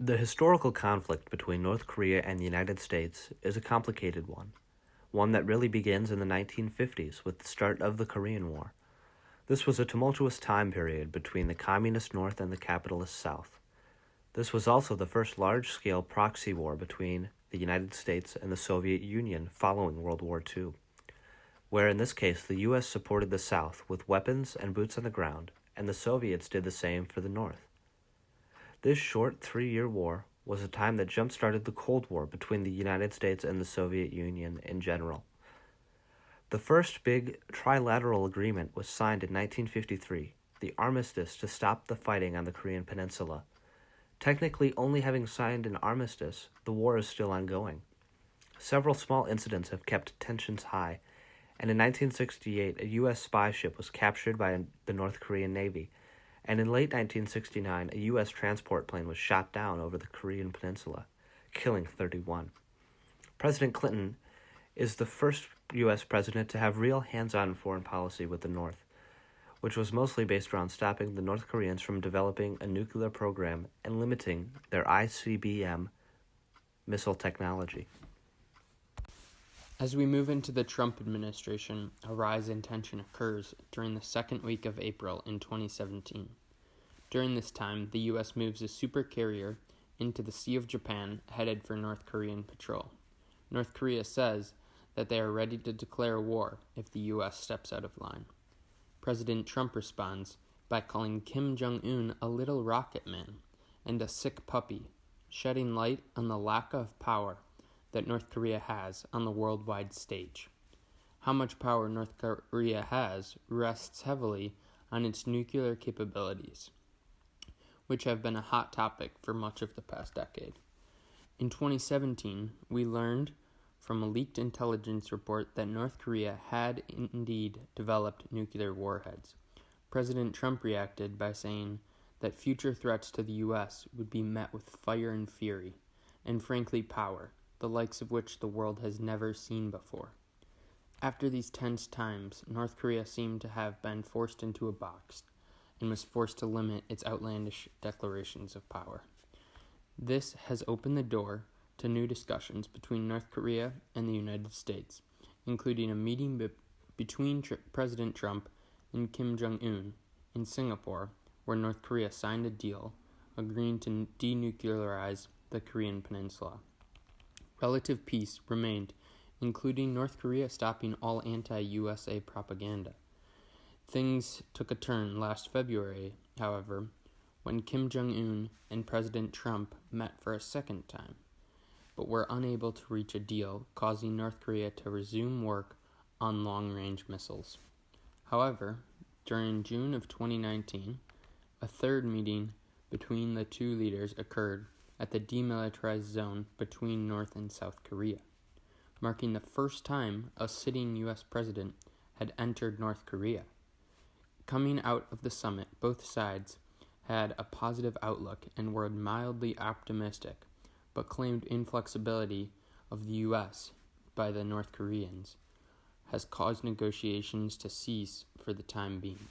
The historical conflict between North Korea and the United States is a complicated one that really begins in the 1950s with the start of the Korean War. This was a tumultuous time period between the communist North and the capitalist South. This was also the first large-scale proxy war between the United States and the Soviet Union following World War II, where in this case the U.S. supported the South with weapons and boots on the ground, and the Soviets did the same for the North. This short 3-year war was a time that jump-started the Cold War between the United States and the Soviet Union in general. The first big trilateral agreement was signed in 1953, the armistice to stop the fighting on the Korean Peninsula. Technically only having signed an armistice, the war is still ongoing. Several small incidents have kept tensions high, and in 1968 a U.S. spy ship was captured by the North Korean Navy, and in late 1969 a U.S. transport plane was shot down over the Korean Peninsula, killing 31. President Clinton is the first U.S. president to have real hands-on foreign policy with the North, which was mostly based around stopping the North Koreans from developing a nuclear program and limiting their ICBM missile technology. As we move into the Trump administration, a rise in tension occurs during the second week of April in 2017. During this time, the U.S. moves a supercarrier into the Sea of Japan headed for North Korean patrol. North Korea says that they are ready to declare war if the U.S. steps out of line. President Trump responds by calling Kim Jong-un a little rocket man and a sick puppy, shedding light on the lack of power that North Korea has on the worldwide stage. How much power North Korea has rests heavily on its nuclear capabilities, which have been a hot topic for much of the past decade. In 2017, we learned from a leaked intelligence report that North Korea had indeed developed nuclear warheads. President Trump reacted by saying that future threats to the U.S. would be met with fire and fury, and frankly power, the likes of which the world has never seen before. After these tense times, North Korea seemed to have been forced into a box and was forced to limit its outlandish declarations of power. This has opened the door to new discussions between North Korea and the United States, including a meeting between President Trump and Kim Jong-un in Singapore, where North Korea signed a deal agreeing to denuclearize the Korean Peninsula. Relative peace remained, including North Korea stopping all anti-USA propaganda. Things took a turn last February, however, when Kim Jong-un and President Trump met for a second time, but were unable to reach a deal, causing North Korea to resume work on long-range missiles. However, during June of 2019, a third meeting between the two leaders occurred at the demilitarized zone between North and South Korea, marking the first time a sitting U.S. president had entered North Korea. Coming out of the summit, both sides had a positive outlook and were mildly optimistic, but claimed inflexibility of the U.S. by the North Koreans has caused negotiations to cease for the time being.